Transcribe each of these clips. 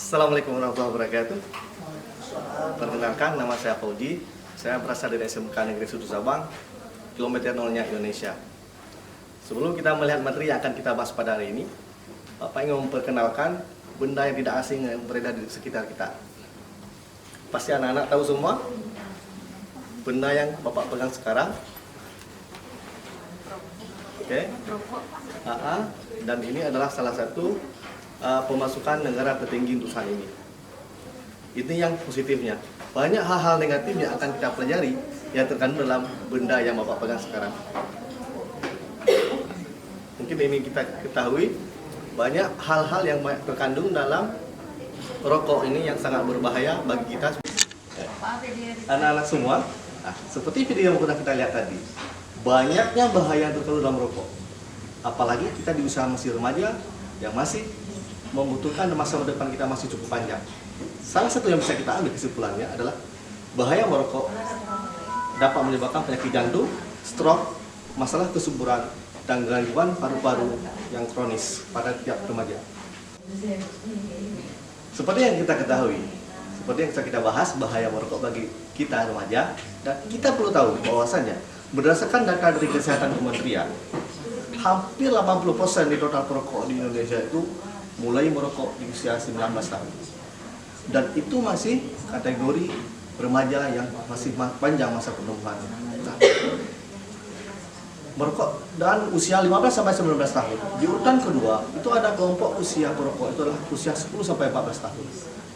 Assalamualaikum warahmatullahi wabarakatuh. Perkenalkan, nama saya Fauji. Saya berasal dari SMK Negeri Sudu Sabang, kilometer nolnya Indonesia. Sebelum kita melihat materi yang akan kita bahas pada hari ini, Bapak ingin memperkenalkan benda yang tidak asing yang beredar di sekitar kita. Pasti anak-anak tahu semua benda yang Bapak pegang sekarang. Oke. Dan ini adalah salah satu pemasukan negara tertinggi untuk saat ini. Ini yang positifnya. Banyak hal-hal negatif yang akan kita pelajari yang terkandung dalam benda yang Bapak pegang sekarang. Mungkin ini kita ketahui banyak hal-hal yang terkandung dalam rokok ini yang sangat berbahaya bagi kita. Anak-anak semua, seperti video yang pernah kita lihat tadi, banyaknya bahaya yang terkandung dalam rokok. Apalagi kita di usia masih remaja yang masih membutuhkan masa depan kita masih cukup panjang. Salah satu yang bisa kita ambil kesimpulannya adalah bahaya merokok dapat menyebabkan penyakit jantung, stroke, masalah kesuburan, dan gangguan paru-paru yang kronis pada tiap remaja. Seperti yang kita ketahui, seperti yang kita bahas, bahaya merokok bagi kita remaja, dan kita perlu tahu bahwasannya berdasarkan data dari Kesehatan Kementerian, hampir 80% di total perokok di Indonesia itu mulai merokok di usia 19 tahun. Dan itu masih kategori remaja yang masih panjang masa pertumbuhan. Merokok dan usia 15 sampai 19 tahun. Di urutan kedua, itu ada kelompok usia perokok, itu adalah usia 10 sampai 14 tahun.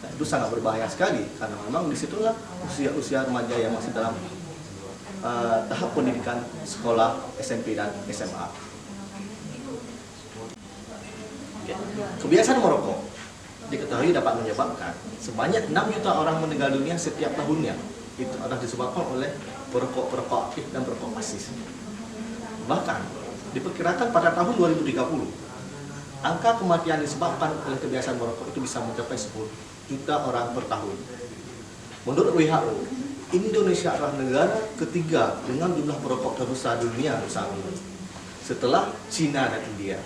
Nah, itu sangat berbahaya sekali karena memang disitulah usia-usia remaja yang masih dalam tahap pendidikan sekolah SMP dan SMA. Kebiasaan merokok diketahui dapat menyebabkan sebanyak 6 juta orang meninggal dunia setiap tahunnya. Itu adalah disebabkan oleh perokok aktif dan perokok pasif. Bahkan diperkirakan pada tahun 2030 angka kematian disebabkan oleh kebiasaan merokok itu bisa mencapai 10 juta orang per tahun. Menurut WHO, Indonesia adalah negara ketiga dengan jumlah perokok terbesar dunia saat ini, setelah Cina dan India.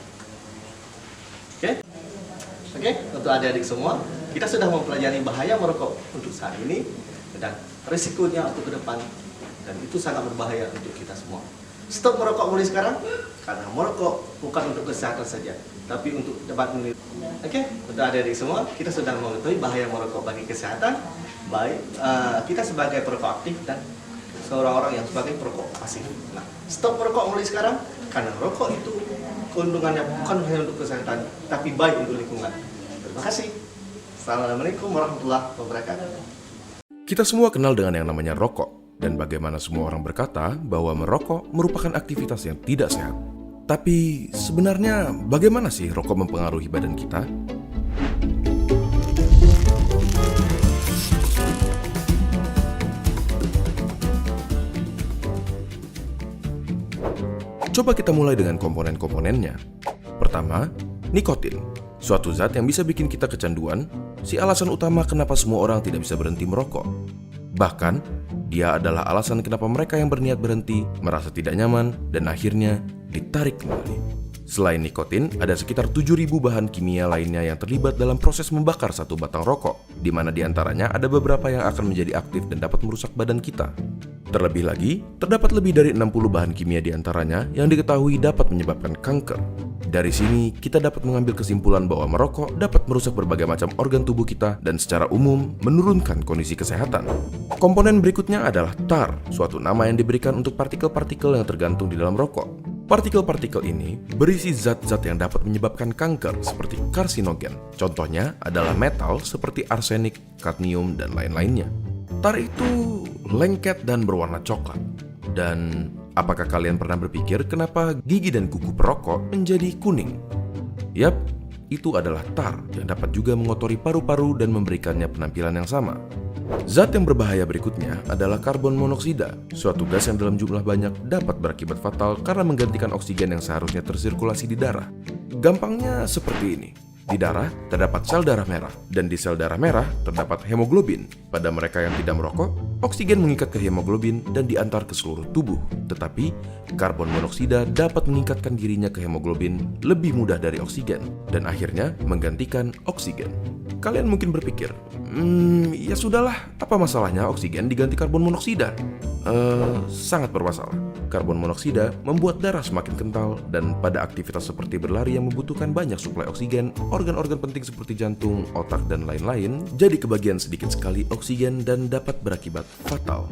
Oke, untuk adik-adik semua, kita sudah mempelajari bahaya merokok untuk saat ini dan risikonya untuk ke depan, dan itu sangat berbahaya untuk kita semua. Stop merokok mulai sekarang, karena merokok bukan untuk kesehatan saja, tapi untuk dapat menilai. Oke, untuk adik-adik semua, kita sudah mengetahui bahaya merokok bagi kesehatan, baik kita sebagai perokok aktif dan seorang orang yang sebagai perokok pasif. Nah, stop merokok mulai sekarang, karena rokok itu keuntungannya bukan hanya untuk kesehatan, tapi baik untuk lingkungan. Terima kasih. Assalamualaikum warahmatullahi wabarakatuh. Kita semua kenal dengan yang namanya rokok, dan bagaimana semua orang berkata bahwa merokok merupakan aktivitas yang tidak sehat. Tapi sebenarnya bagaimana sih rokok mempengaruhi badan kita? Coba kita mulai dengan komponen-komponennya. Pertama, nikotin. Suatu zat yang bisa bikin kita kecanduan, si alasan utama kenapa semua orang tidak bisa berhenti merokok. Bahkan, dia adalah alasan kenapa mereka yang berniat berhenti merasa tidak nyaman dan akhirnya ditarik kembali. Selain nikotin, ada sekitar 7.000 bahan kimia lainnya yang terlibat dalam proses membakar satu batang rokok, di mana diantaranya ada beberapa yang akan menjadi aktif dan dapat merusak badan kita. Terlebih lagi, terdapat lebih dari 60 bahan kimia diantaranya yang diketahui dapat menyebabkan kanker. Dari sini, kita dapat mengambil kesimpulan bahwa merokok dapat merusak berbagai macam organ tubuh kita dan secara umum menurunkan kondisi kesehatan. Komponen berikutnya adalah tar, suatu nama yang diberikan untuk partikel-partikel yang tergantung di dalam rokok. Partikel-partikel ini berisi zat-zat yang dapat menyebabkan kanker seperti karsinogen. Contohnya adalah metal seperti arsenik, kadmium, dan lain-lainnya. Tar itu lengket dan berwarna coklat. Dan apakah kalian pernah berpikir kenapa gigi dan kuku perokok menjadi kuning? Yap, itu adalah tar yang dapat juga mengotori paru-paru dan memberikannya penampilan yang sama. Zat yang berbahaya berikutnya adalah karbon monoksida, suatu gas yang dalam jumlah banyak dapat berakibat fatal karena menggantikan oksigen yang seharusnya tersirkulasi di darah. Gampangnya seperti ini. Di darah terdapat sel darah merah, dan di sel darah merah terdapat hemoglobin. Pada mereka yang tidak merokok, Oksigen mengikat ke hemoglobin dan diantar ke seluruh tubuh, tetapi karbon monoksida dapat meningkatkan dirinya ke hemoglobin lebih mudah dari oksigen dan akhirnya menggantikan oksigen. Kalian mungkin berpikir, ya sudahlah, apa masalahnya oksigen diganti karbon monoksida? Sangat bermasalah. Karbon monoksida membuat darah semakin kental dan pada aktivitas seperti berlari yang membutuhkan banyak suplai oksigen, organ-organ penting seperti jantung, otak, dan lain-lain jadi kebagian sedikit sekali oksigen dan dapat berakibat fatal.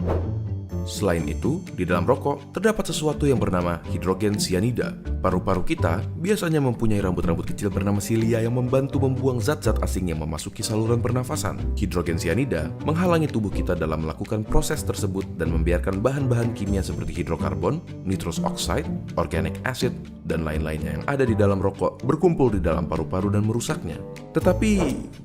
Selain itu, di dalam rokok terdapat sesuatu yang bernama hidrogen cyanida. Paru-paru kita biasanya mempunyai rambut-rambut kecil bernama silia yang membantu membuang zat-zat asing yang memasuki saluran pernafasan. Hidrogen cyanida menghalangi tubuh kita dalam melakukan proses tersebut dan membiarkan bahan-bahan kimia seperti hidrokarbon, nitrous oxide, organic acid, dan lain-lainnya yang ada di dalam rokok berkumpul di dalam paru-paru dan merusaknya. Tetapi,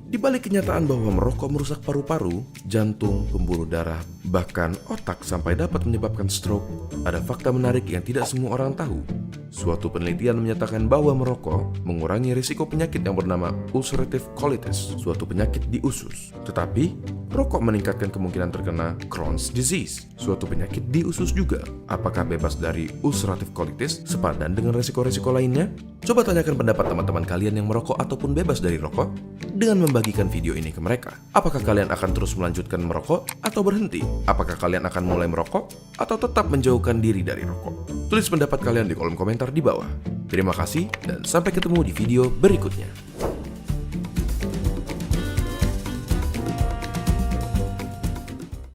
di balik kenyataan bahwa merokok merusak paru-paru, jantung, pembuluh darah, bahkan otak sampai dapat menyebabkan stroke, ada fakta menarik yang tidak semua orang tahu. Suatu penelitian menyatakan bahwa merokok mengurangi risiko penyakit yang bernama ulcerative colitis, suatu penyakit di usus. Tetapi, rokok meningkatkan kemungkinan terkena Crohn's disease, suatu penyakit di usus juga. Apakah bebas dari ulcerative colitis sepadan dengan risiko-risiko lainnya? Coba tanyakan pendapat teman-teman kalian yang merokok ataupun bebas dari rokok dengan membagikan video ini ke mereka. Apakah kalian akan terus melanjutkan merokok atau berhenti? Apakah kalian akan mulai merokok atau tetap menjauhkan diri dari rokok? Tulis pendapat kalian di kolom komentar di bawah. Terima kasih dan sampai ketemu di video berikutnya.